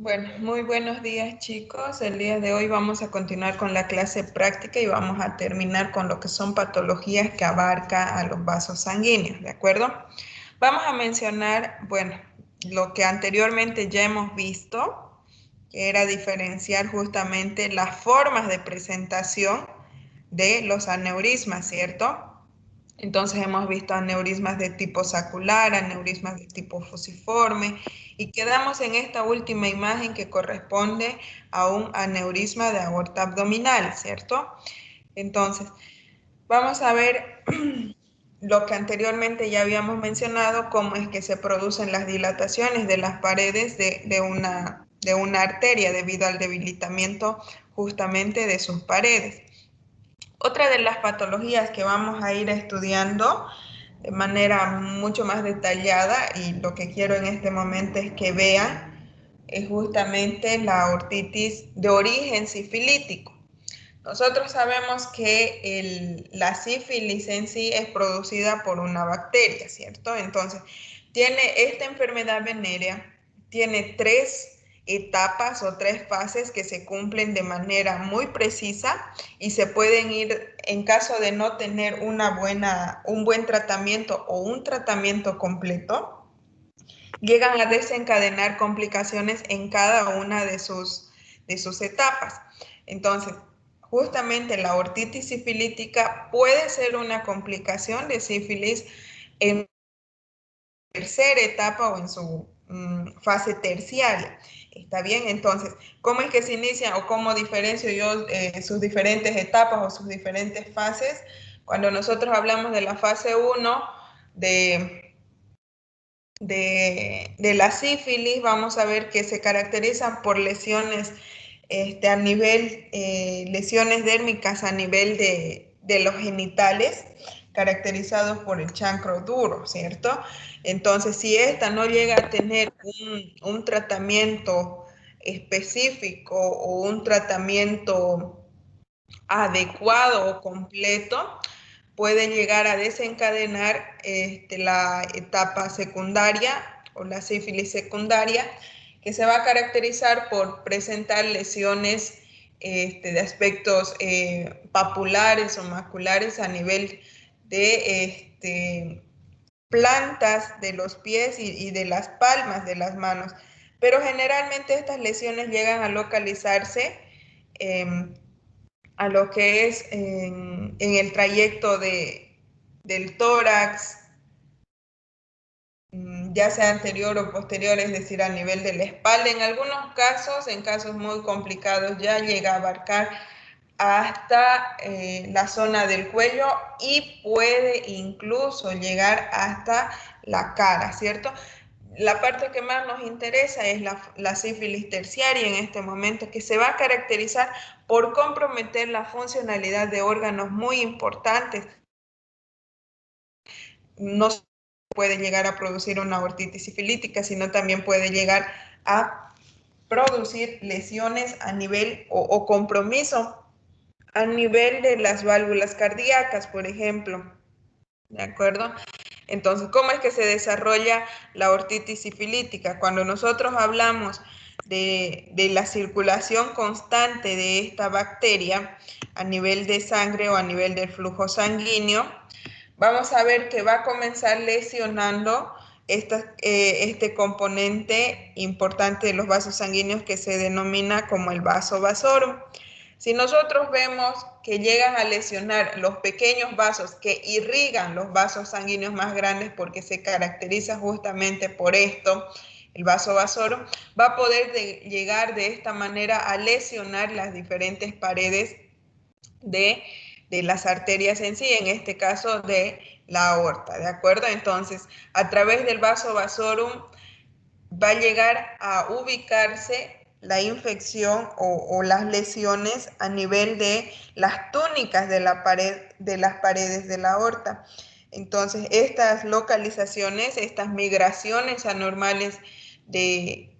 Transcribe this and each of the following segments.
Bueno, muy buenos días chicos. El día de hoy vamos a continuar con la clase práctica y vamos a terminar con lo que son patologías que abarca a los vasos sanguíneos, ¿de acuerdo? Vamos a mencionar, bueno, lo que anteriormente ya hemos visto, que era diferenciar justamente las formas de presentación de los aneurismas, ¿cierto? Entonces hemos visto aneurismas de tipo sacular, aneurismas de tipo fusiforme y quedamos en esta última imagen que corresponde a un aneurisma de aorta abdominal, ¿cierto? Entonces, vamos a ver lo que anteriormente ya habíamos mencionado, cómo es que se producen las dilataciones de las paredes de una arteria debido al debilitamiento justamente de sus paredes. Otra de las patologías que vamos a ir estudiando de manera mucho más detallada y lo que quiero en este momento es que vean es justamente la aortitis de origen sifilítico. Nosotros sabemos que la sífilis en sí es producida por una bacteria, ¿cierto? Entonces, esta enfermedad venérea tiene tres etapas o tres fases que se cumplen de manera muy precisa y se pueden ir, en caso de no tener un buen tratamiento o un tratamiento completo, llegan a desencadenar complicaciones en cada una de sus etapas. Entonces, justamente la ortitis sifilítica puede ser una complicación de sífilis en tercera etapa o en su fase terciaria. ¿Está bien? Entonces, ¿cómo es que se inicia o cómo diferencio yo sus diferentes etapas o sus diferentes fases? Cuando nosotros hablamos de la fase 1 de la sífilis, vamos a ver que se caracterizan por lesiones a nivel, lesiones dérmicas a nivel de los genitales, caracterizados por el chancro duro, ¿cierto? Entonces, si esta no llega a tener un tratamiento específico o un tratamiento adecuado o completo, puede llegar a desencadenar la etapa secundaria o la sífilis secundaria, que se va a caracterizar por presentar lesiones de aspectos papulares o maculares a nivel de plantas de los pies y de las palmas de las manos. Pero generalmente estas lesiones llegan a localizarse eh, a lo que es en el trayecto del tórax, ya sea anterior o posterior, es decir, a nivel de la espalda. En algunos casos, en casos muy complicados, ya llega a abarcar hasta la zona del cuello y puede incluso llegar hasta la cara, ¿cierto? La parte que más nos interesa es la sífilis terciaria en este momento, que se va a caracterizar por comprometer la funcionalidad de órganos muy importantes. No puede llegar a producir una aortitis sifilítica, sino también puede llegar a producir lesiones a nivel o compromiso a nivel de las válvulas cardíacas, por ejemplo. ¿De acuerdo? Entonces, ¿cómo es que se desarrolla la ortitis sifilítica? Cuando nosotros hablamos de la circulación constante de esta bacteria a nivel de sangre o a nivel del flujo sanguíneo, vamos a ver que va a comenzar lesionando este componente importante de los vasos sanguíneos que se denomina como el vaso vasorum. Si nosotros vemos que llegan a lesionar los pequeños vasos que irrigan los vasos sanguíneos más grandes, porque se caracteriza justamente por esto, el vaso vasorum, va a poder llegar de esta manera a lesionar las diferentes paredes de, de las arterias en sí, en este caso de la aorta, ¿de acuerdo? Entonces, a través del vaso vasorum va a llegar a ubicarse la infección o las lesiones a nivel de las túnicas de la pared, de las paredes de la aorta. Entonces, estas localizaciones, estas migraciones anormales de,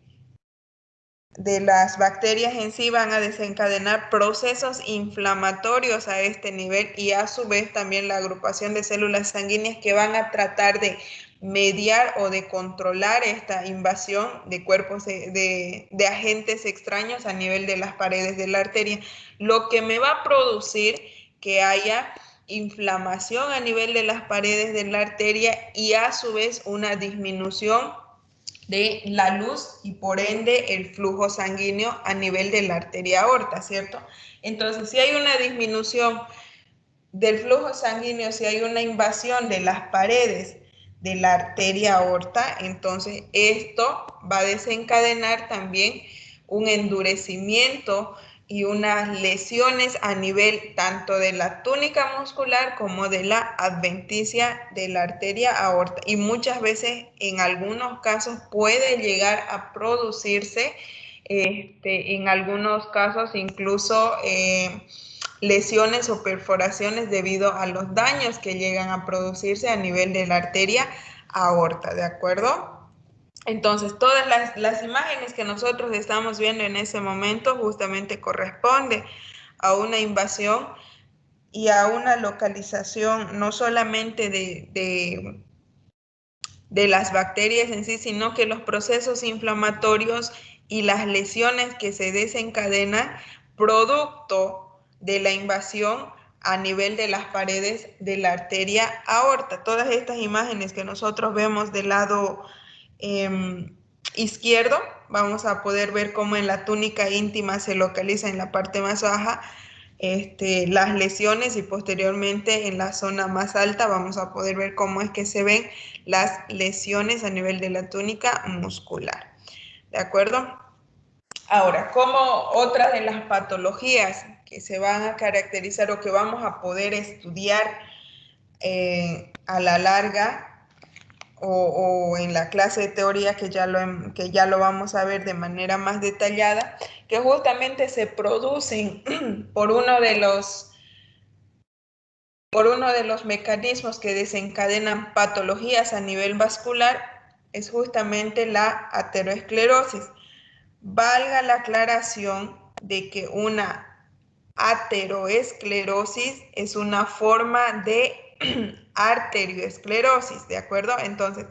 de las bacterias en sí van a desencadenar procesos inflamatorios a este nivel y a su vez también la agrupación de células sanguíneas que van a tratar de mediar o de controlar esta invasión de cuerpos de agentes extraños a nivel de las paredes de la arteria, lo que me va a producir que haya inflamación a nivel de las paredes de la arteria y a su vez una disminución de la luz y por ende el flujo sanguíneo a nivel de la arteria aorta, ¿cierto? Entonces, si hay una disminución del flujo sanguíneo, si hay una invasión de las paredes de la arteria aorta, entonces esto va a desencadenar también un endurecimiento y unas lesiones a nivel tanto de la túnica muscular como de la adventicia de la arteria aorta. Y muchas veces, en algunos casos, puede llegar a producirse, en algunos casos incluso lesiones o perforaciones debido a los daños que llegan a producirse a nivel de la arteria aorta, ¿de acuerdo? Entonces, todas las imágenes que nosotros estamos viendo en ese momento justamente corresponde a una invasión y a una localización no solamente de las bacterias en sí, sino que los procesos inflamatorios y las lesiones que se desencadenan producto de la invasión a nivel de las paredes de la arteria aorta. Todas estas imágenes que nosotros vemos del lado izquierdo, vamos a poder ver cómo en la túnica íntima se localiza en la parte más baja las lesiones y posteriormente en la zona más alta vamos a poder ver cómo es que se ven las lesiones a nivel de la túnica muscular. ¿De acuerdo? Ahora, como otra de las patologías que se van a caracterizar o que vamos a poder estudiar a la larga o en la clase de teoría que ya lo vamos a ver de manera más detallada, que justamente se producen por uno de los mecanismos que desencadenan patologías a nivel vascular, es justamente la ateroesclerosis. Valga la aclaración de que una ateroesclerosis es una forma de arterioesclerosis, ¿de acuerdo? Entonces,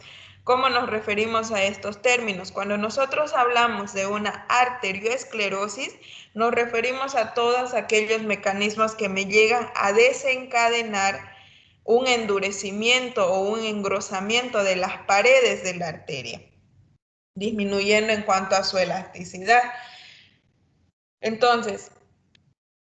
¿cómo nos referimos a estos términos? Cuando nosotros hablamos de una arterioesclerosis, nos referimos a todos aquellos mecanismos que me llegan a desencadenar un endurecimiento o un engrosamiento de las paredes de la arteria, disminuyendo en cuanto a su elasticidad. Entonces,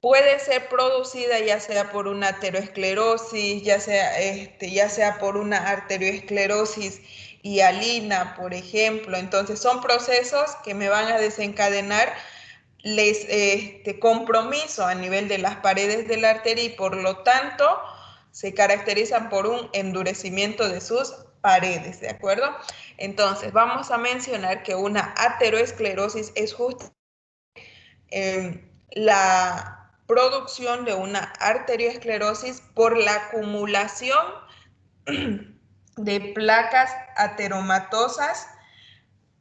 puede ser producida ya sea por una ateroesclerosis, ya sea por una arterioesclerosis hialina, por ejemplo. Entonces, son procesos que me van a desencadenar compromiso a nivel de las paredes de la arteria y por lo tanto se caracterizan por un endurecimiento de sus paredes, ¿de acuerdo? Entonces, vamos a mencionar que una ateroesclerosis es justo la producción de una arterioesclerosis por la acumulación de placas ateromatosas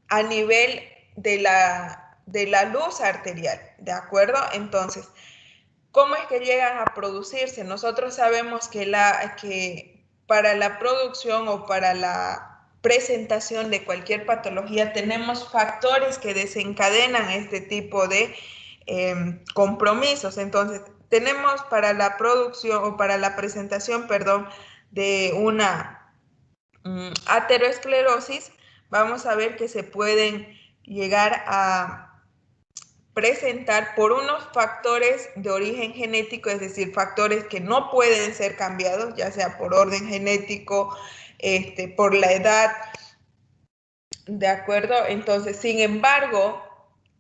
a nivel de la luz arterial, ¿de acuerdo? Entonces, ¿cómo es que llegan a producirse? Nosotros sabemos que para la producción o para la presentación de cualquier patología tenemos factores que desencadenan este tipo de compromisos. Entonces, tenemos para la producción o para la presentación, perdón, de una ateroesclerosis, vamos a ver que se pueden llegar a presentar por unos factores de origen genético, es decir, factores que no pueden ser cambiados, ya sea por orden genético, por la edad, ¿de acuerdo? Entonces, sin embargo,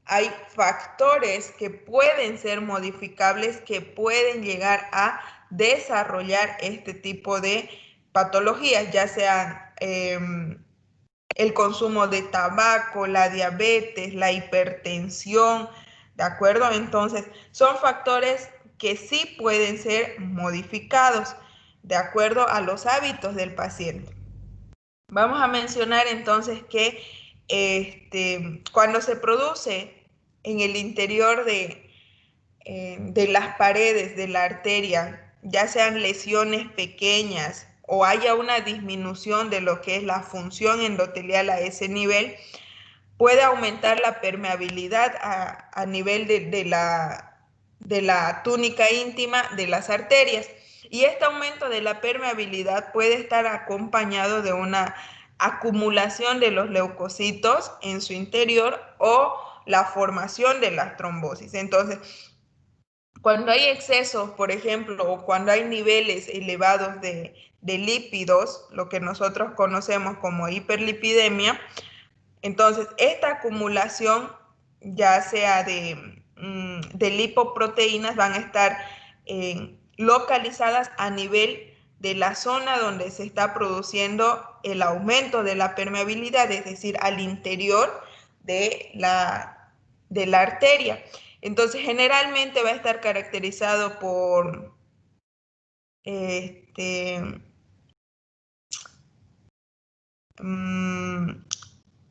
hay factores que pueden ser modificables, que pueden llegar a desarrollar este tipo de patologías, ya sean el consumo de tabaco, la diabetes, la hipertensión, ¿de acuerdo? Entonces, son factores que sí pueden ser modificados de acuerdo a los hábitos del paciente. Vamos a mencionar entonces que cuando se produce en el interior de las paredes de la arteria, ya sean lesiones pequeñas o haya una disminución de lo que es la función endotelial a ese nivel, puede aumentar la permeabilidad a nivel de la túnica íntima de las arterias. Y este aumento de la permeabilidad puede estar acompañado de una acumulación de los leucocitos en su interior o la formación de las trombosis. Entonces, cuando hay excesos, por ejemplo, o cuando hay niveles elevados de lípidos, lo que nosotros conocemos como hiperlipidemia, entonces esta acumulación, ya sea de lipoproteínas, van a estar localizadas a nivel de la zona donde se está produciendo el aumento de la permeabilidad, es decir, al interior de la arteria. Entonces, generalmente va a estar caracterizado por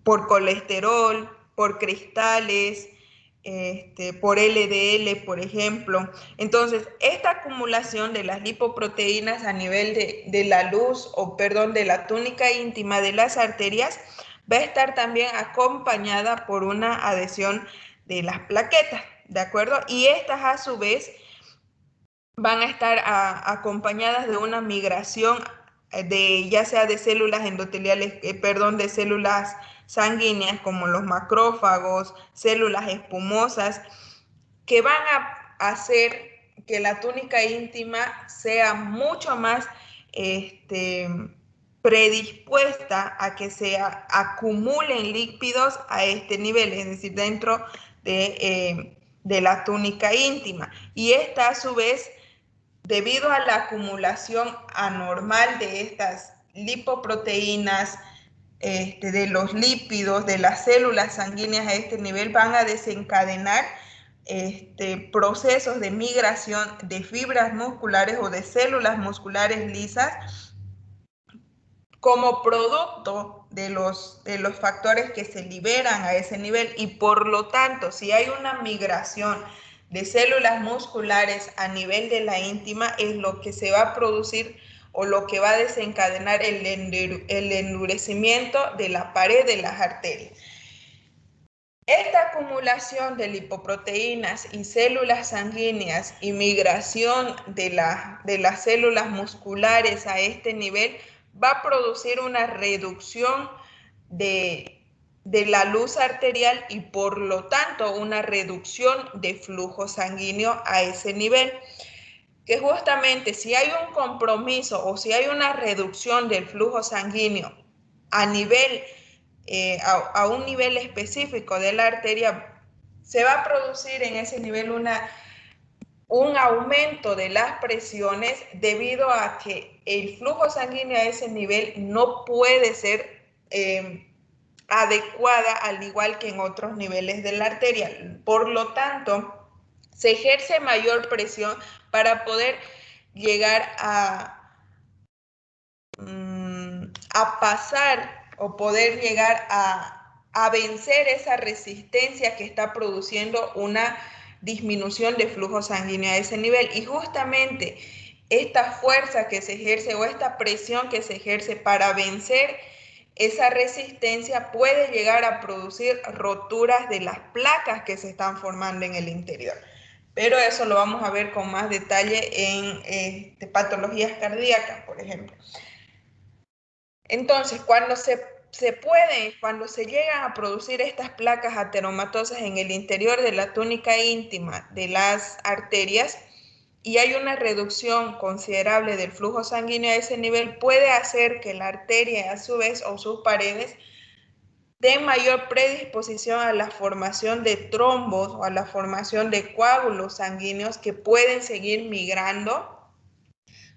por colesterol, por cristales, por LDL, por ejemplo. Entonces, esta acumulación de las lipoproteínas a nivel de la luz, de la túnica íntima de las arterias, va a estar también acompañada por una adhesión de las plaquetas, ¿de acuerdo? Y estas a su vez van a estar acompañadas de una migración ya sea de células endoteliales, de células sanguíneas como los macrófagos, células espumosas, que van a hacer que la túnica íntima sea mucho más predispuesta a que se acumulen lípidos a este nivel, es decir, dentro de la túnica íntima. Y esta a su vez, debido a la acumulación anormal de estas lipoproteínas, de los lípidos, de las células sanguíneas a este nivel, van a desencadenar procesos de migración de fibras musculares o de células musculares lisas como producto de los factores que se liberan a ese nivel, y por lo tanto, si hay una migración de células musculares a nivel de la íntima, es lo que se va a producir o lo que va a desencadenar el endurecimiento de la pared de las arterias. Esta acumulación de lipoproteínas y células sanguíneas y migración de las células musculares a este nivel va a producir una reducción de la luz arterial y por lo tanto una reducción de flujo sanguíneo a ese nivel. Que justamente si hay un compromiso o si hay una reducción del flujo sanguíneo a nivel a un nivel específico de la arteria, se va a producir en ese nivel un aumento de las presiones debido a que el flujo sanguíneo a ese nivel no puede ser adecuada al igual que en otros niveles de la arteria. Por lo tanto, se ejerce mayor presión para poder llegar a pasar o poder llegar a vencer esa resistencia que está produciendo una disminución de flujo sanguíneo a ese nivel. Y justamente esta fuerza que se ejerce o esta presión que se ejerce para vencer esa resistencia puede llegar a producir roturas de las placas que se están formando en el interior. Pero eso lo vamos a ver con más detalle en patologías cardíacas, por ejemplo. Entonces, cuando se llegan a producir estas placas ateromatosas en el interior de la túnica íntima de las arterias y hay una reducción considerable del flujo sanguíneo a ese nivel, puede hacer que la arteria a su vez o sus paredes den mayor predisposición a la formación de trombos o a la formación de coágulos sanguíneos que pueden seguir migrando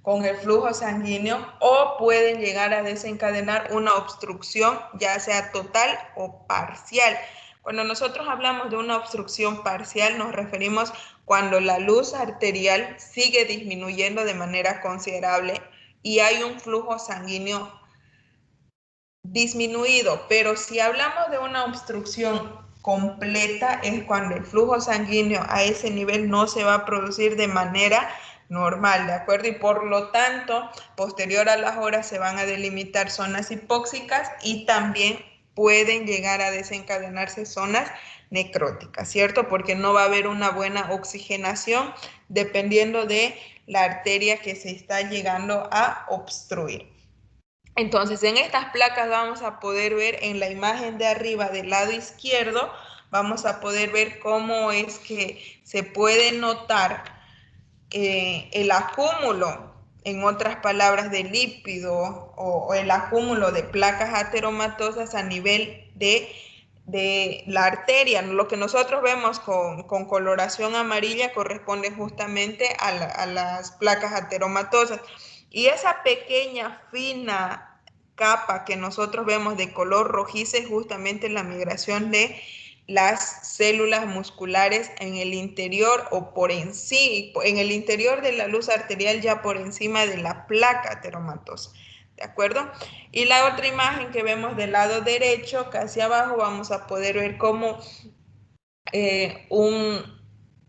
con el flujo sanguíneo o pueden llegar a desencadenar una obstrucción, ya sea total o parcial. Cuando nosotros hablamos de una obstrucción parcial, nos referimos cuando la luz arterial sigue disminuyendo de manera considerable y hay un flujo sanguíneo disminuido, pero si hablamos de una obstrucción completa es cuando el flujo sanguíneo a ese nivel no se va a producir de manera normal, ¿de acuerdo? Y por lo tanto, posterior a las horas se van a delimitar zonas hipóxicas y también pueden llegar a desencadenarse zonas necróticas, ¿cierto? Porque no va a haber una buena oxigenación dependiendo de la arteria que se está llegando a obstruir. Entonces, en estas placas vamos a poder ver en la imagen de arriba del lado izquierdo, vamos a poder ver cómo es que se puede notar el acúmulo, en otras palabras, de lípido o el acúmulo de placas ateromatosas a nivel de la arteria. Lo que nosotros vemos con coloración amarilla corresponde justamente a las placas ateromatosas. Y esa pequeña, fina capa que nosotros vemos de color rojizo es justamente la migración de las células musculares en el interior o por en sí, en el interior de la luz arterial ya por encima de la placa ateromatosa. ¿De acuerdo? Y la otra imagen que vemos del lado derecho, casi abajo, vamos a poder ver cómo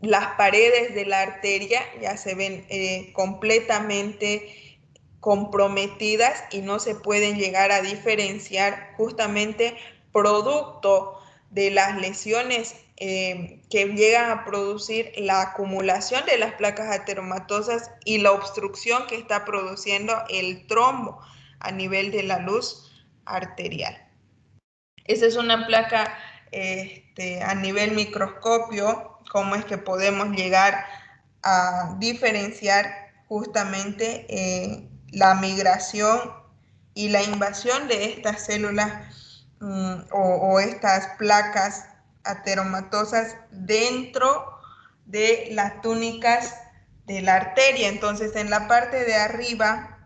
las paredes de la arteria ya se ven completamente comprometidas y no se pueden llegar a diferenciar justamente producto de las lesiones que llegan a producir la acumulación de las placas ateromatosas y la obstrucción que está produciendo el trombo a nivel de la luz arterial. Esa es una placa a nivel microscopio, cómo es que podemos llegar a diferenciar justamente la migración y la invasión de estas células o estas placas ateromatosas dentro de las túnicas de la arteria. Entonces, en la parte de arriba,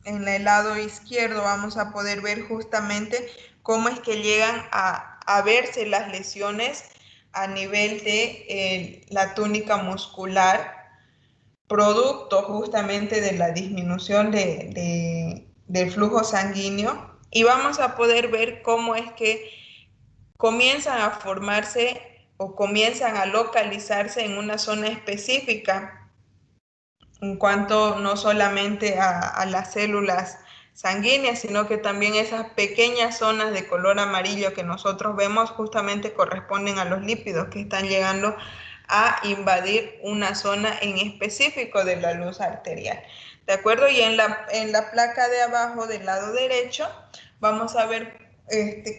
en el lado izquierdo, vamos a poder ver justamente cómo es que llegan a verse las lesiones a nivel de la túnica muscular, producto justamente de la disminución del flujo sanguíneo. Y vamos a poder ver cómo es que comienzan a formarse o comienzan a localizarse en una zona específica en cuanto no solamente a las células sanguíneas, sino que también esas pequeñas zonas de color amarillo que nosotros vemos justamente corresponden a los lípidos que están llegando a invadir una zona en específico de la luz arterial. ¿De acuerdo? Y en la placa de abajo del lado derecho vamos a ver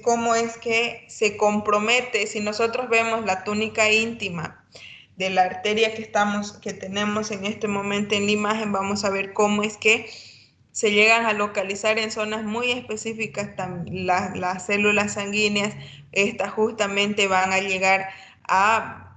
cómo es que se compromete, si nosotros vemos la túnica íntima de la arteria que tenemos en este momento en la imagen, vamos a ver cómo es que se llegan a localizar en zonas muy específicas las células sanguíneas. Estas justamente van a llegar a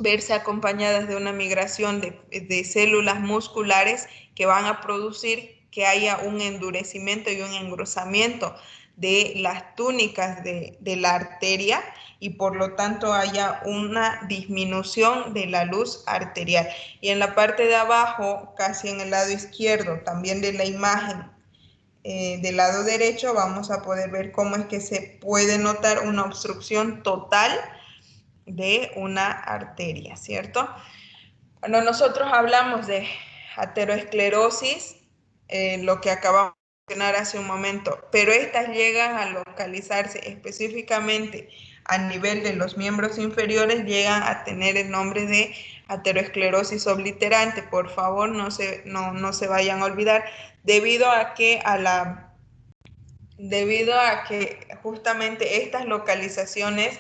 verse acompañadas de una migración de células musculares que van a producir que haya un endurecimiento y un engrosamiento de las túnicas de la arteria y por lo tanto haya una disminución de la luz arterial. Y en la parte de abajo, casi en el lado izquierdo, también de la imagen, del lado derecho, vamos a poder ver cómo es que se puede notar una obstrucción total de una arteria, ¿cierto? Cuando nosotros hablamos de aterosclerosis, lo que acabamos de mencionar hace un momento, pero estas llegan a localizarse específicamente a nivel de los miembros inferiores, llegan a tener el nombre de aterosclerosis obliterante. Por favor, no se vayan a olvidar, debido a que justamente estas localizaciones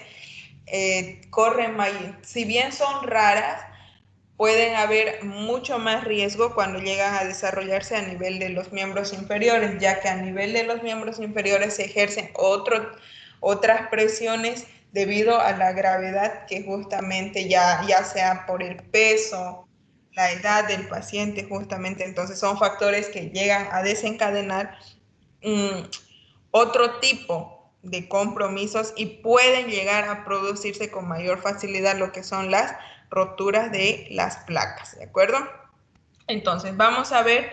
si bien son raras, pueden haber mucho más riesgo cuando llegan a desarrollarse a nivel de los miembros inferiores, ya que a nivel de los miembros inferiores se ejercen otras presiones debido a la gravedad que justamente ya sea por el peso, la edad del paciente, justamente, entonces son factores que llegan a desencadenar otro tipo de compromisos y pueden llegar a producirse con mayor facilidad lo que son las roturas de las placas, ¿de acuerdo? Entonces, vamos a ver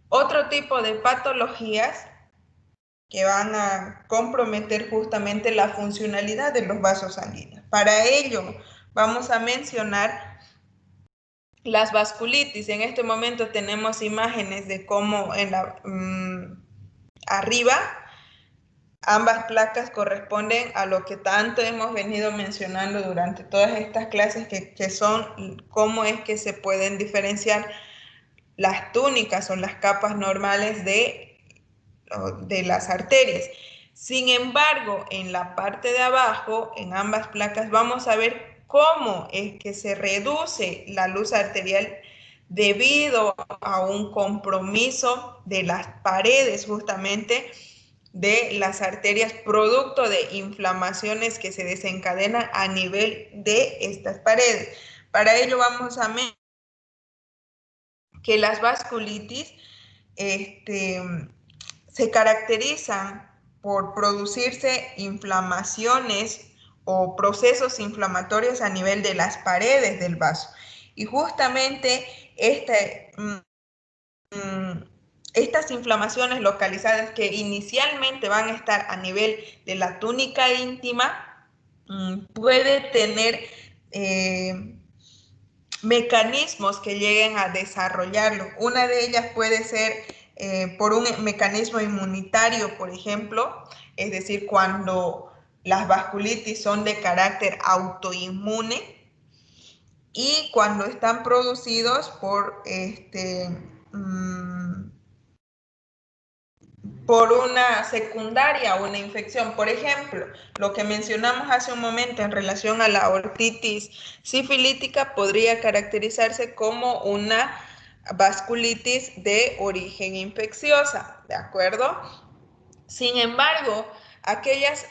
otro tipo de patologías que van a comprometer justamente la funcionalidad de los vasos sanguíneos. Para ello, vamos a mencionar Las vasculitis, en este momento tenemos imágenes de cómo en la, arriba ambas placas corresponden a lo que tanto hemos venido mencionando durante todas estas clases, que son cómo es que se pueden diferenciar las túnicas o las capas normales de las arterias. Sin embargo, en la parte de abajo, en ambas placas, vamos a ver cómo es que se reduce la luz arterial debido a un compromiso de las paredes justamente de las arterias producto de inflamaciones que se desencadenan a nivel de estas paredes. Para ello vamos a ver que las vasculitis se caracterizan por producirse inflamaciones o procesos inflamatorios a nivel de las paredes del vaso. Y justamente estas inflamaciones localizadas que inicialmente van a estar a nivel de la túnica íntima, puede tener mecanismos que lleguen a desarrollarlo. Una de ellas puede ser por un mecanismo inmunitario, por ejemplo, es decir, cuando las vasculitis son de carácter autoinmune y cuando están producidos por una secundaria o una infección. Por ejemplo, lo que mencionamos hace un momento en relación a la otitis sifilítica podría caracterizarse como una vasculitis de origen infecciosa, ¿de acuerdo? Sin embargo, aquellas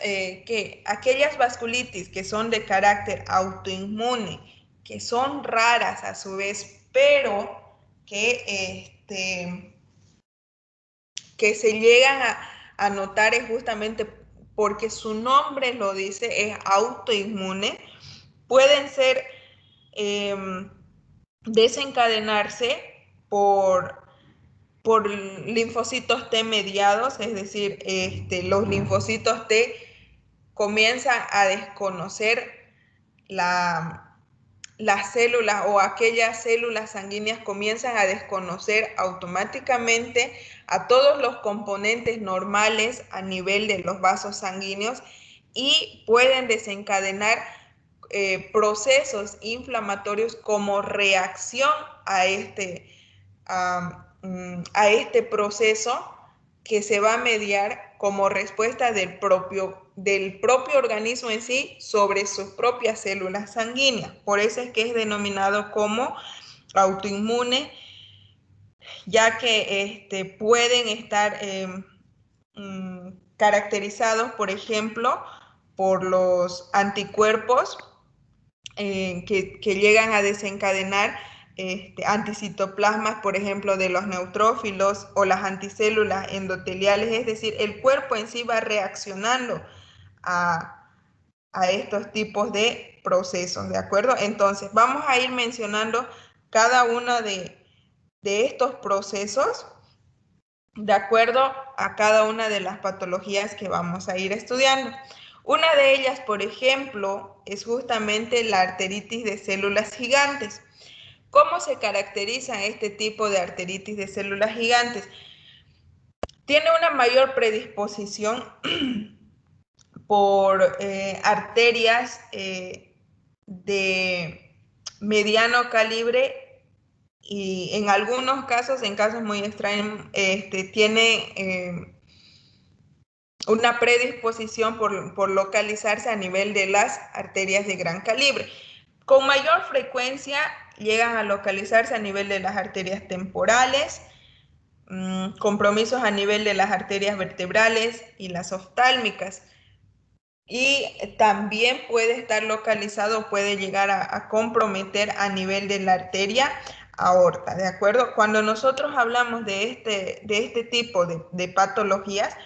vasculitis que son de carácter autoinmune, que son raras a su vez, pero que se llegan a notar es justamente porque su nombre lo dice, es autoinmune, pueden ser desencadenarse por linfocitos T mediados, es decir, los linfocitos T comienzan a desconocer las células o aquellas células sanguíneas comienzan a desconocer automáticamente a todos los componentes normales a nivel de los vasos sanguíneos y pueden desencadenar procesos inflamatorios como reacción a este proceso que se va a mediar como respuesta del propio organismo en sí sobre sus propias células sanguíneas. Por eso es que es denominado como autoinmune, ya que pueden estar caracterizados, por ejemplo, por los anticuerpos que llegan a desencadenar anticitoplasmas, por ejemplo, de los neutrófilos o las anticélulas endoteliales, es decir, el cuerpo en sí va reaccionando a estos tipos de procesos, ¿de acuerdo? Entonces, vamos a ir mencionando cada uno de estos procesos de acuerdo a cada una de las patologías que vamos a ir estudiando. Una de ellas, por ejemplo, es justamente la arteritis de células gigantes. ¿Cómo se caracteriza este tipo de arteritis de células gigantes? Tiene una mayor predisposición por arterias de mediano calibre y en algunos casos, en casos muy extraños, tiene una predisposición por localizarse a nivel de las arterias de gran calibre. Con mayor frecuencia llegan a localizarse a nivel de las arterias temporales, compromisos a nivel de las arterias vertebrales y las oftálmicas. Y también puede estar localizado, puede llegar a comprometer a nivel de la arteria aorta, ¿de acuerdo? Cuando nosotros hablamos de este tipo de patologías,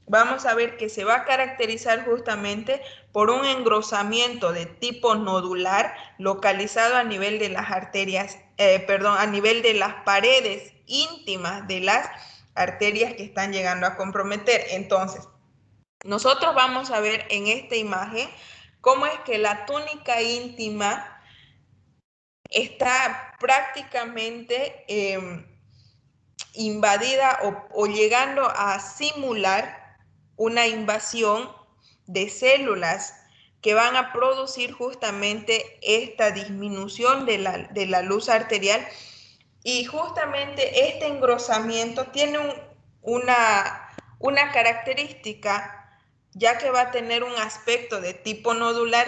vamos a ver que se va a caracterizar justamente por un engrosamiento de tipo nodular localizado a nivel de las arterias, a nivel de las paredes íntimas de las arterias que están llegando a comprometer. Entonces, nosotros vamos a ver en esta imagen cómo es que la túnica íntima está prácticamente invadida o llegando a simular una invasión de células que van a producir justamente esta disminución de la luz arterial, y justamente este engrosamiento tiene una característica, ya que va a tener un aspecto de tipo nodular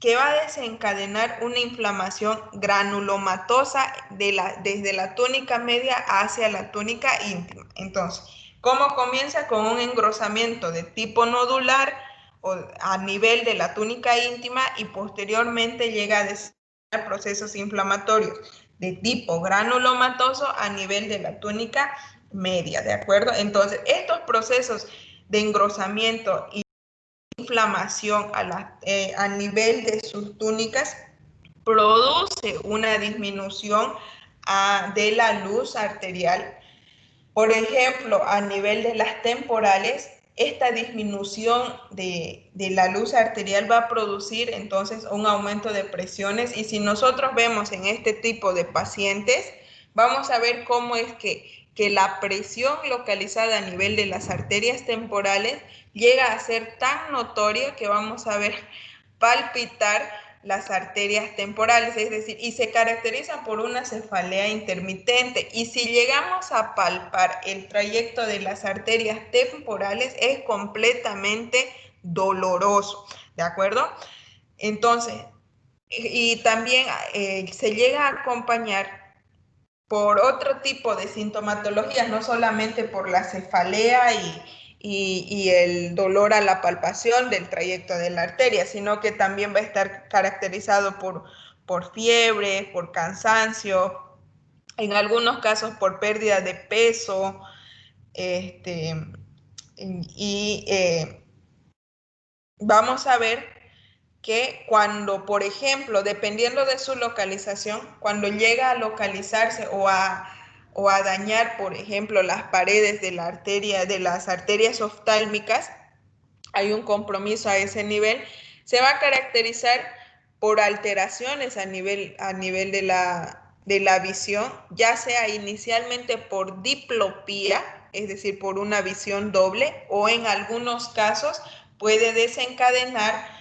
que va a desencadenar una inflamación granulomatosa desde la túnica media hacia la túnica íntima. Entonces, ¿cómo comienza? Con un engrosamiento de tipo nodular o a nivel de la túnica íntima, y posteriormente llega a desencadenar procesos inflamatorios de tipo granulomatoso a nivel de la túnica media, ¿de acuerdo? Entonces, estos procesos de engrosamiento y inflamación a nivel de sus túnicas produce una disminución de la luz arterial. Por ejemplo, a nivel de las temporales, esta disminución de la luz arterial va a producir entonces un aumento de presiones, y si nosotros vemos en este tipo de pacientes, vamos a ver cómo es que la presión localizada a nivel de las arterias temporales llega a ser tan notoria que vamos a ver palpitar las arterias temporales, es decir, y se caracteriza por una cefalea intermitente. Y si llegamos a palpar el trayecto de las arterias temporales, es completamente doloroso, ¿de acuerdo? Entonces, y también se llega a acompañar por otro tipo de sintomatologías, no solamente por la cefalea y el dolor a la palpación del trayecto de la arteria, sino que también va a estar caracterizado por fiebre, por cansancio, en algunos casos por pérdida de peso, y vamos a ver que cuando, por ejemplo, dependiendo de su localización, cuando llega a localizarse o a dañar, por ejemplo, las paredes de la arteria, de las arterias oftálmicas, hay un compromiso a ese nivel, se va a caracterizar por alteraciones a nivel de la visión, ya sea inicialmente por diplopía, es decir, por una visión doble, o en algunos casos puede desencadenar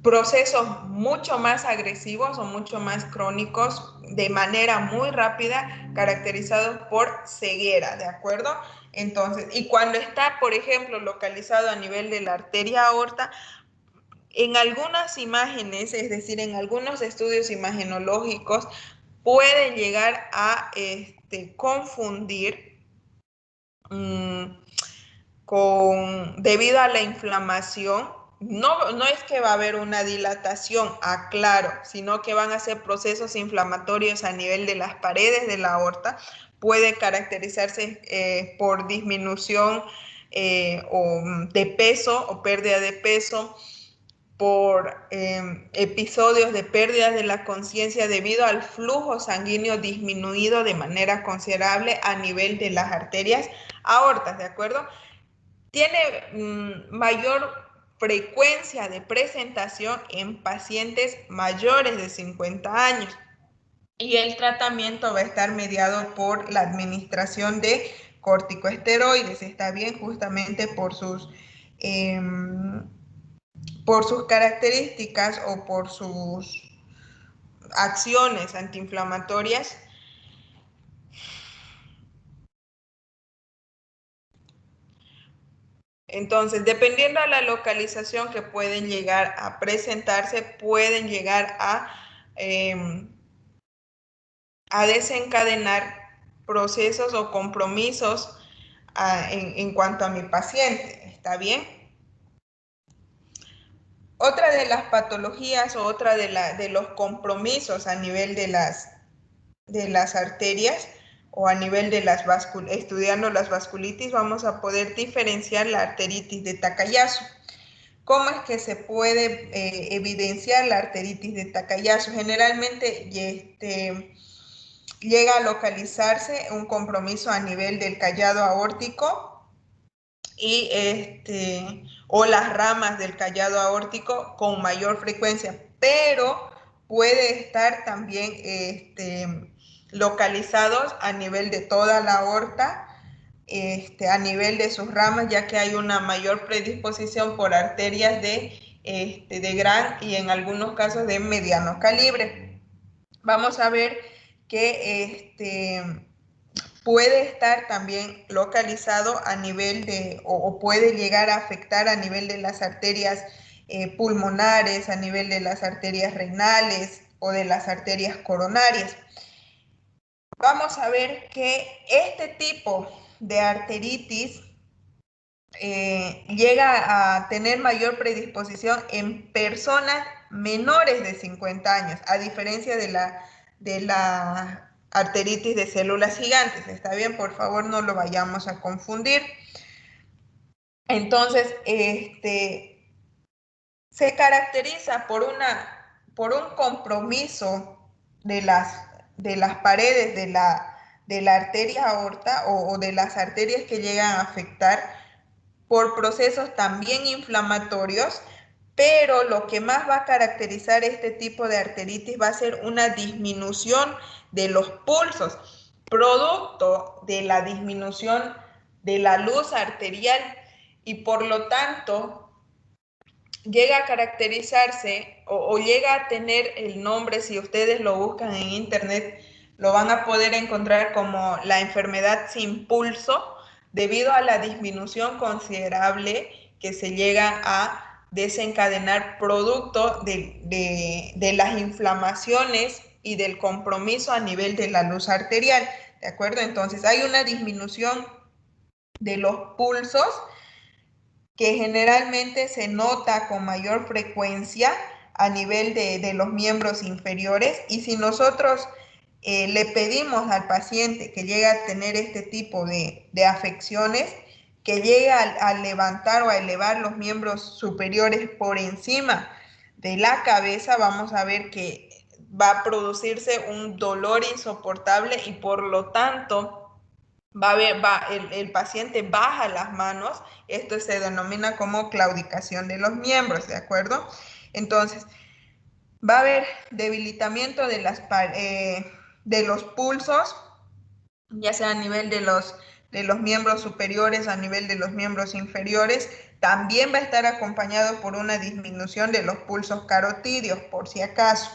procesos mucho más agresivos o mucho más crónicos de manera muy rápida, caracterizados por ceguera, ¿de acuerdo? Entonces, y cuando está, por ejemplo, localizado a nivel de la arteria aorta, en algunas imágenes, es decir, en algunos estudios imagenológicos, pueden llegar a confundir debido a la inflamación. No es que va a haber una dilatación, aclaro, sino que van a ser procesos inflamatorios a nivel de las paredes de la aorta. Puede caracterizarse por disminución de peso o pérdida de peso, por episodios de pérdida de la conciencia debido al flujo sanguíneo disminuido de manera considerable a nivel de las arterias aortas, ¿de acuerdo? Tiene mayor frecuencia de presentación en pacientes mayores de 50 años, y el tratamiento va a estar mediado por la administración de corticosteroides, está bien, justamente por sus características o por sus acciones antiinflamatorias. Entonces, dependiendo de la localización que pueden llegar a presentarse, pueden llegar a desencadenar procesos o compromisos en cuanto a mi paciente. ¿Está bien? Otra de las patologías o otra de los compromisos a nivel de las arterias o a nivel de estudiando las vasculitis, vamos a poder diferenciar la arteritis de Takayasu. ¿Cómo es que se puede evidenciar la arteritis de Takayasu? Generalmente llega a localizarse un compromiso a nivel del callado aórtico, o las ramas del callado aórtico con mayor frecuencia, pero puede estar también localizados a nivel de toda la aorta, a nivel de sus ramas, ya que hay una mayor predisposición por arterias de gran y en algunos casos de mediano calibre. Vamos a ver que puede estar también localizado a nivel o puede llegar a afectar a nivel de las arterias pulmonares, a nivel de las arterias renales o de las arterias coronarias. Vamos a ver que este tipo de arteritis llega a tener mayor predisposición en personas menores de 50 años, a diferencia de la arteritis de células gigantes. ¿Está bien? Por favor, no lo vayamos a confundir. Entonces, se caracteriza por un compromiso de las paredes de la arteria aorta o de las arterias que llegan a afectar por procesos también inflamatorios, pero lo que más va a caracterizar este tipo de arteritis va a ser una disminución de los pulsos, producto de la disminución de la luz arterial y por lo tanto llega a caracterizarse o llega a tener el nombre, si ustedes lo buscan en internet, lo van a poder encontrar como la enfermedad sin pulso, debido a la disminución considerable que se llega a desencadenar producto de las inflamaciones y del compromiso a nivel de la luz arterial, ¿de acuerdo? Entonces hay una disminución de los pulsos que generalmente se nota con mayor frecuencia a nivel de los miembros inferiores, y si nosotros le pedimos al paciente que llegue a tener este tipo de afecciones, que llegue a levantar o a elevar los miembros superiores por encima de la cabeza, vamos a ver que va a producirse un dolor insoportable y por lo tanto el paciente baja las manos. Esto se denomina como claudicación de los miembros, ¿de acuerdo? Entonces, va a haber debilitamiento de los pulsos, ya sea a nivel de los miembros superiores, a nivel de los miembros inferiores. También va a estar acompañado por una disminución de los pulsos carotídeos, por si acaso,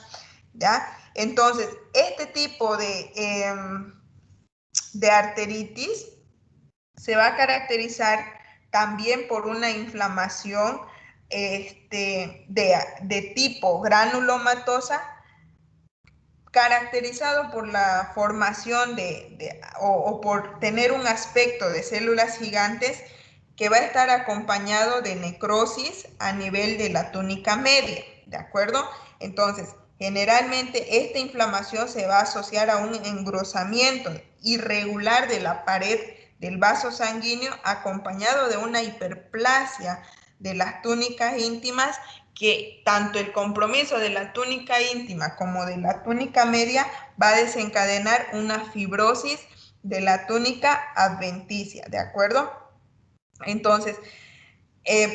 ¿ya? Entonces, este tipo de arteritis se va a caracterizar también por una inflamación de tipo granulomatosa, caracterizado por la formación o por tener un aspecto de células gigantes, que va a estar acompañado de necrosis a nivel de la túnica media, ¿de acuerdo? Entonces, generalmente esta inflamación se va a asociar a un engrosamiento irregular de la pared del vaso sanguíneo, acompañado de una hiperplasia de las túnicas íntimas, que tanto el compromiso de la túnica íntima como de la túnica media va a desencadenar una fibrosis de la túnica adventicia, ¿de acuerdo? Entonces,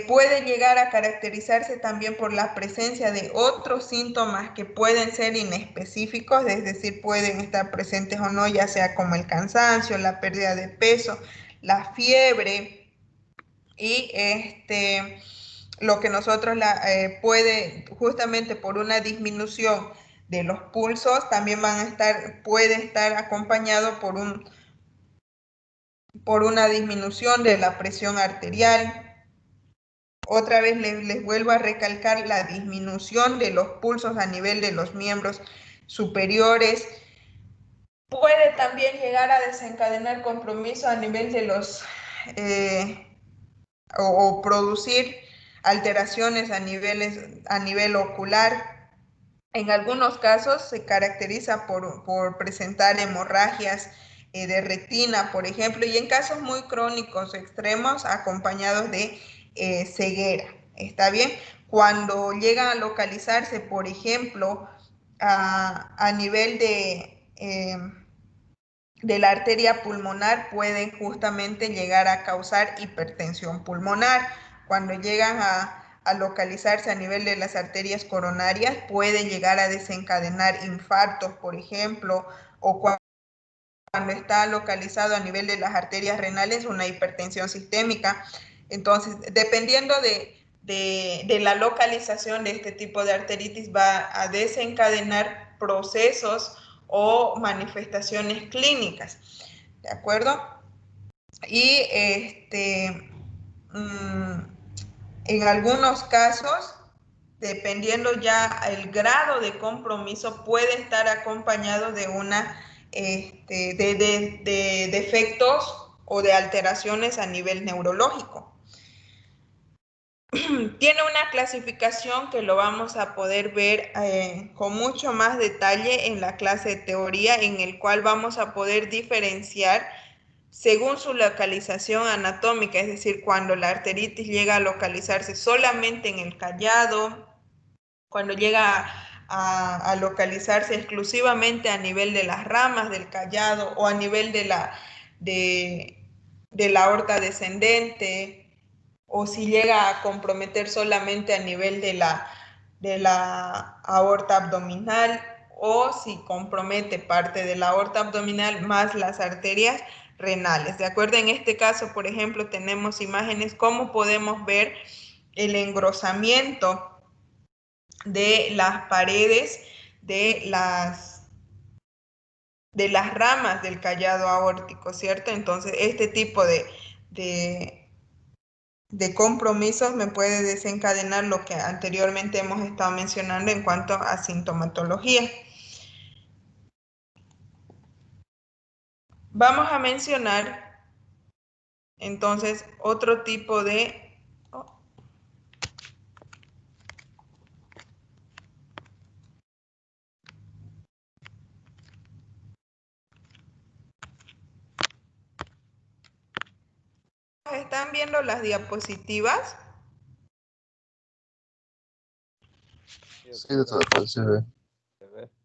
puede llegar a caracterizarse también por la presencia de otros síntomas que pueden ser inespecíficos, es decir, pueden estar presentes o no, ya sea como el cansancio, la pérdida de peso, la fiebre y lo que nosotros puede, justamente por una disminución de los pulsos, también puede estar acompañado por una disminución de la presión arterial. Otra vez les vuelvo a recalcar la disminución de los pulsos a nivel de los miembros superiores. Puede también llegar a desencadenar compromiso a nivel de o producir alteraciones a nivel ocular. En algunos casos se caracteriza por presentar hemorragias de retina, por ejemplo, y en casos muy crónicos extremos acompañados de ceguera. ¿Está bien? Cuando llegan a localizarse, por ejemplo, a nivel de la arteria pulmonar pueden justamente llegar a causar hipertensión pulmonar. Cuando llegan a localizarse a nivel de las arterias coronarias, puede llegar a desencadenar infartos, por ejemplo, o cuando está localizado a nivel de las arterias renales, una hipertensión sistémica. Entonces, dependiendo de la localización de este tipo de arteritis, va a desencadenar procesos o manifestaciones clínicas, ¿de acuerdo? Y en algunos casos, dependiendo ya el grado de compromiso, puede estar acompañado de una de defectos o de alteraciones a nivel neurológico. Tiene una clasificación que lo vamos a poder ver con mucho más detalle en la clase de teoría, en el cual vamos a poder diferenciar según su localización anatómica, es decir, cuando la arteritis llega a localizarse solamente en el callado, cuando llega a localizarse exclusivamente a nivel de las ramas del callado o a nivel de la aorta descendente, o si llega a comprometer solamente a nivel de la aorta abdominal, o si compromete parte de la aorta abdominal más las arterias renales. ¿De acuerdo? En este caso, por ejemplo, tenemos imágenes, cómo podemos ver el engrosamiento de las paredes de las ramas del callado aórtico, ¿cierto? Entonces, este tipo de compromisos me puede desencadenar lo que anteriormente hemos estado mencionando en cuanto a sintomatología. Vamos a mencionar entonces otro tipo de... ¿Están viendo las diapositivas? Sí, doctor, se ve.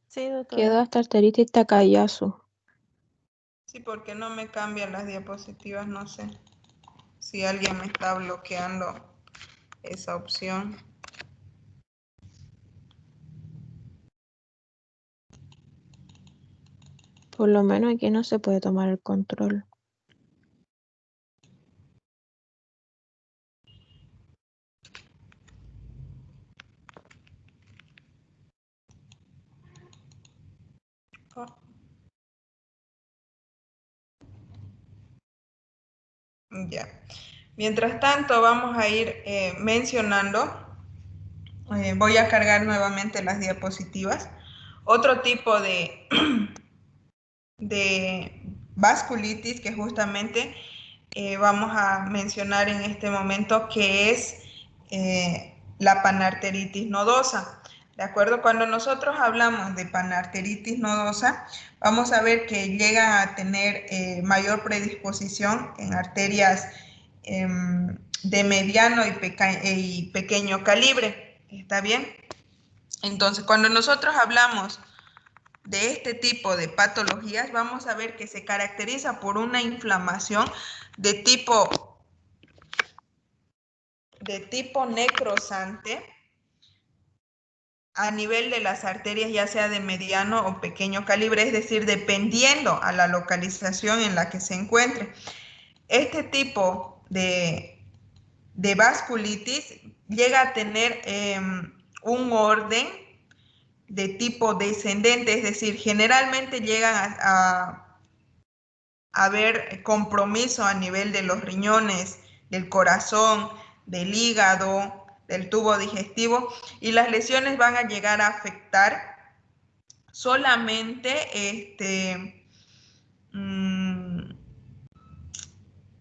Sí, doctora. Quedó hasta arteritis Takayasu. Sí, porque no me cambian las diapositivas, no sé si alguien me está bloqueando esa opción. Por lo menos aquí no se puede tomar el control. Oh. Ya. Mientras tanto, vamos a ir mencionando. Voy a cargar nuevamente las diapositivas. Otro tipo de vasculitis que justamente vamos a mencionar en este momento, que es la panarteritis nodosa. ¿De acuerdo? Cuando nosotros hablamos de panarteritis nodosa, vamos a ver que llega a tener mayor predisposición en arterias de mediano y pequeño calibre. ¿Está bien? Entonces, cuando nosotros hablamos de este tipo de patologías, vamos a ver que se caracteriza por una inflamación de tipo necrosante a nivel de las arterias, ya sea de mediano o pequeño calibre, es decir, dependiendo a la localización en la que se encuentre. Este tipo de vasculitis llega a tener un orden de tipo descendente, es decir, generalmente llegan a haber compromiso a nivel de los riñones, del corazón, del hígado, del tubo digestivo, y las lesiones van a llegar a afectar solamente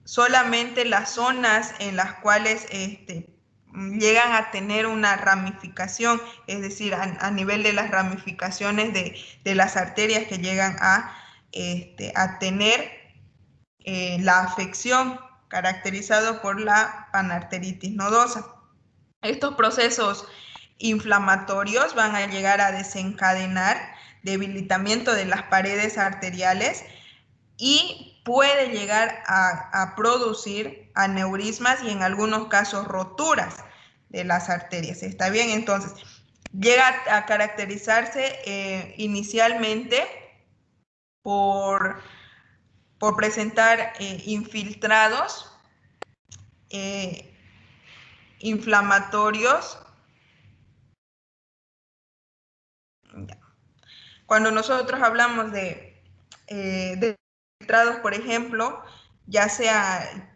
solamente las zonas en las cuales llegan a tener una ramificación, es decir, a nivel de las ramificaciones de las arterias que llegan a tener la afección caracterizado por la panarteritis nodosa. Estos procesos inflamatorios van a llegar a desencadenar debilitamiento de las paredes arteriales, y puede llegar a producir aneurismas y en algunos casos roturas de las arterias. ¿Está bien? Entonces, llega a caracterizarse inicialmente por presentar infiltrados inflamatorios. Cuando nosotros hablamos de infiltrados, por ejemplo, ya sean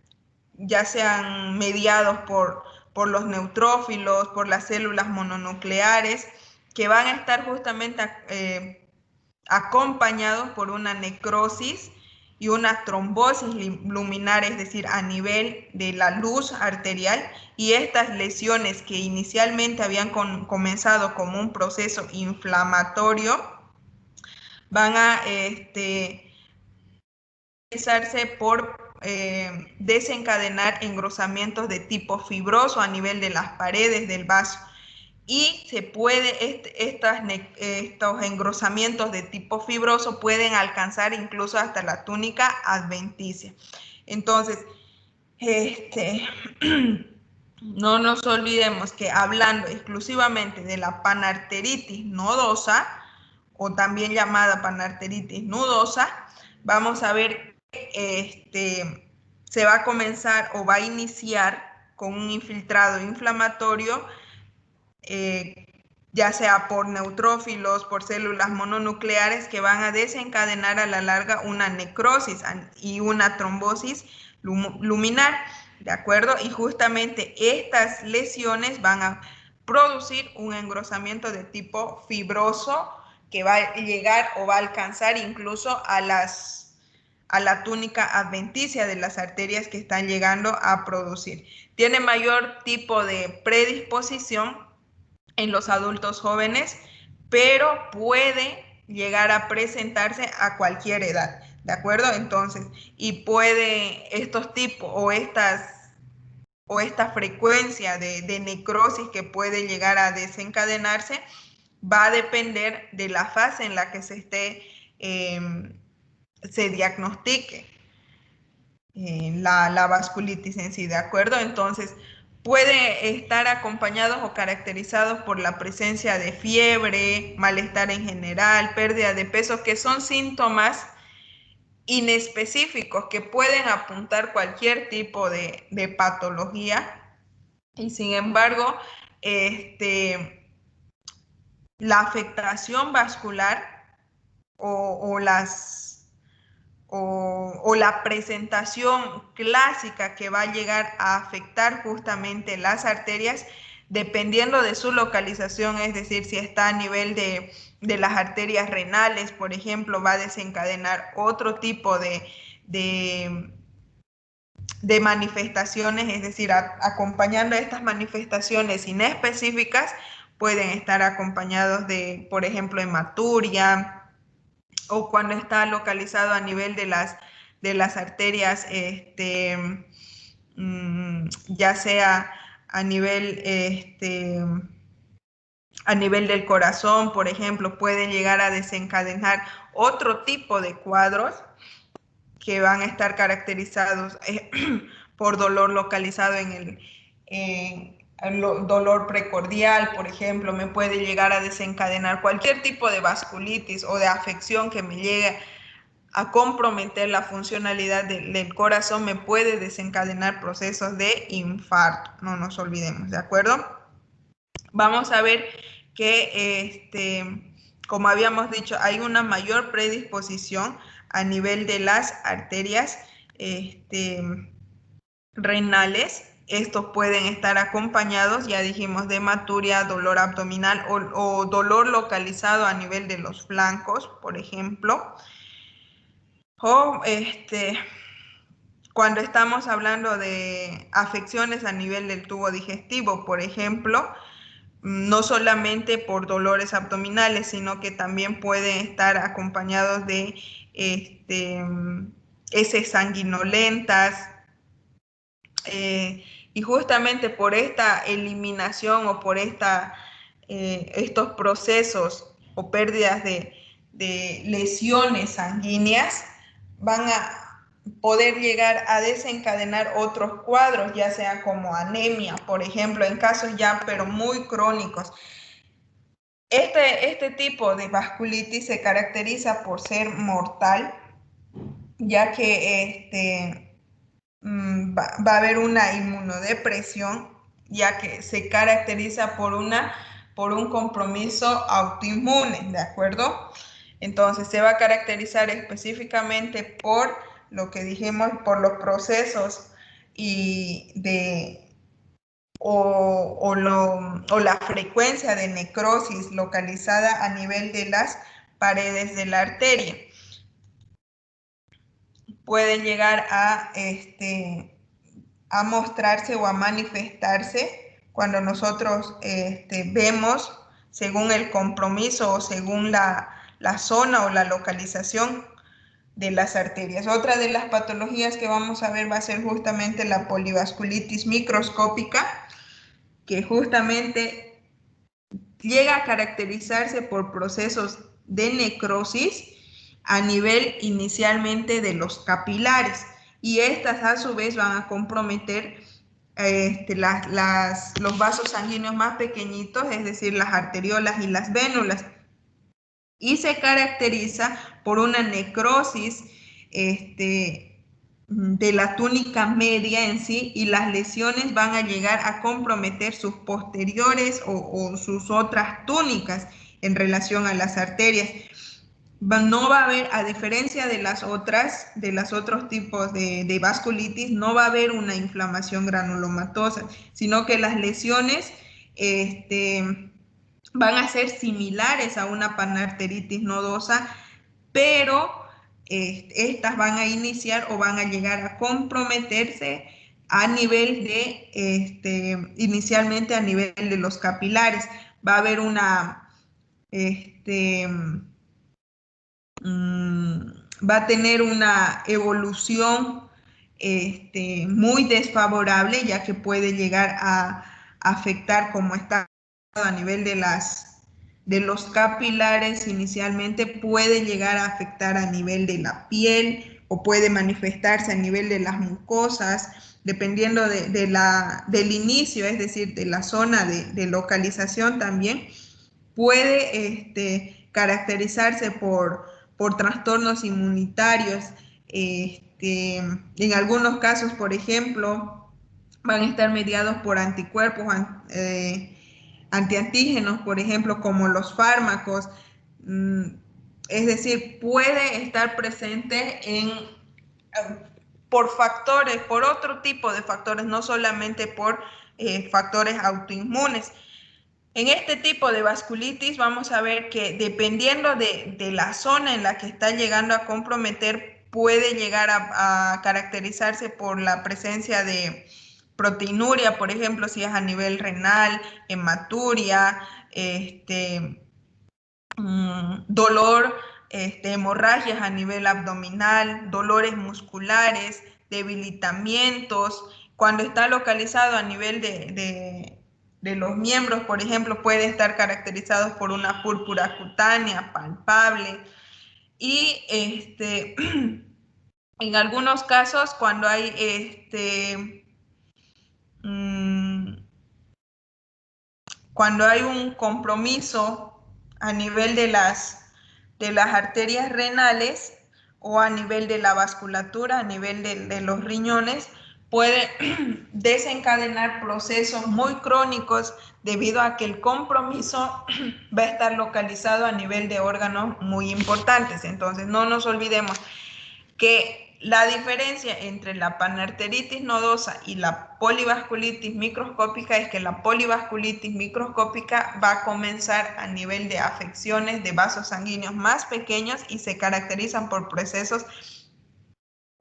mediados por los neutrófilos, por las células mononucleares, que van a estar justamente acompañados por una necrosis y una trombosis luminar, es decir, a nivel de la luz arterial, y estas lesiones que inicialmente habían comenzado como un proceso inflamatorio van a realizarse por desencadenar engrosamientos de tipo fibroso a nivel de las paredes del vaso. Y se puede, estos engrosamientos de tipo fibroso pueden alcanzar incluso hasta la túnica adventicia. Entonces, no nos olvidemos que hablando exclusivamente de la panarteritis nodosa, o también llamada panarteritis nudosa, vamos a ver que se va a comenzar o va a iniciar con un infiltrado inflamatorio, ya sea por neutrófilos, por células mononucleares, que van a desencadenar a la larga una necrosis y una trombosis luminar, ¿de acuerdo? Y justamente estas lesiones van a producir un engrosamiento de tipo fibroso que va a llegar o va a alcanzar incluso a la túnica adventicia de las arterias que están llegando a producir. Tiene mayor tipo de predisposición en los adultos jóvenes, pero puede llegar a presentarse a cualquier edad, ¿de acuerdo? Entonces, y puede estos tipos o esta frecuencia de necrosis que puede llegar a desencadenarse va a depender de la fase en la que se diagnostique la vasculitis en sí, ¿de acuerdo? Entonces, puede estar acompañados o caracterizados por la presencia de fiebre, malestar en general, pérdida de peso, que son síntomas inespecíficos que pueden apuntar cualquier tipo de patología, y sin embargo, la afectación vascular o la presentación clásica que va a llegar a afectar justamente las arterias, dependiendo de su localización, es decir, si está a nivel de las arterias renales, por ejemplo, va a desencadenar otro tipo de manifestaciones, es decir, acompañando a estas manifestaciones inespecíficas, pueden estar acompañados de, por ejemplo, hematuria, o cuando está localizado a nivel de las arterias, ya sea a nivel del corazón, por ejemplo, pueden llegar a desencadenar otro tipo de cuadros que van a estar caracterizados por dolor localizado en el dolor precordial, por ejemplo. Me puede llegar a desencadenar cualquier tipo de vasculitis o de afección que me llegue a comprometer la funcionalidad del corazón, me puede desencadenar procesos de infarto, no nos olvidemos, ¿de acuerdo? Vamos a ver que, como habíamos dicho, hay una mayor predisposición a nivel de las arterias renales. Estos pueden estar acompañados, ya dijimos, de hematuria, dolor abdominal o dolor localizado a nivel de los flancos, por ejemplo. O cuando estamos hablando de afecciones a nivel del tubo digestivo, por ejemplo, no solamente por dolores abdominales, sino que también pueden estar acompañados de heces sanguinolentas, y justamente por esta eliminación o por estos procesos o pérdidas de lesiones sanguíneas, van a poder llegar a desencadenar otros cuadros, ya sea como anemia, por ejemplo, en casos ya pero muy crónicos. Este tipo de vasculitis se caracteriza por ser mortal, ya que va a haber una inmunodepresión, ya que se caracteriza por un compromiso autoinmune, ¿de acuerdo? Entonces se va a caracterizar específicamente por lo que dijimos, por los procesos o la frecuencia de necrosis localizada a nivel de las paredes de la arteria. Puede llegar a mostrarse o a manifestarse cuando nosotros vemos según el compromiso o según la zona o la localización de las arterias. Otra de las patologías que vamos a ver va a ser justamente la polivasculitis microscópica, que justamente llega a caracterizarse por procesos de necrosis a nivel inicialmente de los capilares, y estas a su vez van a comprometer los vasos sanguíneos más pequeñitos, es decir, las arteriolas y las vénulas, y se caracteriza por una necrosis de la túnica media en sí, y las lesiones van a llegar a comprometer sus posteriores o sus otras túnicas en relación a las arterias. No va a haber, a diferencia de los otros tipos de vasculitis, no va a haber una inflamación granulomatosa, sino que las lesiones van a ser similares a una panarteritis nodosa, pero estas van a iniciar o van a llegar a comprometerse a nivel inicialmente a nivel de los capilares. Va a haber va a tener una evolución muy desfavorable, ya que puede llegar a afectar, como está a nivel de los capilares inicialmente, puede llegar a afectar a nivel de la piel o puede manifestarse a nivel de las mucosas, dependiendo del inicio, es decir, de la zona de localización también. Puede caracterizarse por trastornos inmunitarios. En algunos casos, por ejemplo, van a estar mediados por anticuerpos, antiantígenos, por ejemplo, como los fármacos. Es decir, puede estar presente por factores, por otro tipo de factores, no solamente por factores autoinmunes. En este tipo de vasculitis vamos a ver que dependiendo de la zona en la que está llegando a comprometer, puede llegar a caracterizarse por la presencia de proteinuria, por ejemplo, si es a nivel renal, hematuria, dolor, hemorragias a nivel abdominal, dolores musculares, debilitamientos. Cuando está localizado a nivel de los miembros, por ejemplo, puede estar caracterizado por una púrpura cutánea palpable. Y en algunos casos, cuando hay un compromiso a nivel de las arterias renales o a nivel de la vasculatura, a nivel de los riñones, puede desencadenar procesos muy crónicos debido a que el compromiso va a estar localizado a nivel de órganos muy importantes. Entonces, no nos olvidemos que la diferencia entre la panarteritis nodosa y la polivasculitis microscópica es que la polivasculitis microscópica va a comenzar a nivel de afecciones de vasos sanguíneos más pequeños y se caracterizan por procesos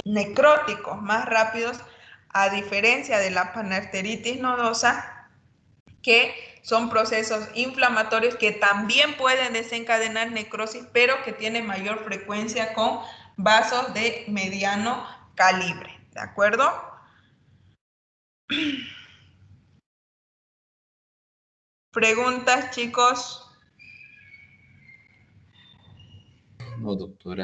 necróticos más rápidos, a diferencia de la panarteritis nodosa, que son procesos inflamatorios que también pueden desencadenar necrosis, pero que tienen mayor frecuencia con vasos de mediano calibre, ¿de acuerdo? ¿Preguntas, chicos? No, doctora.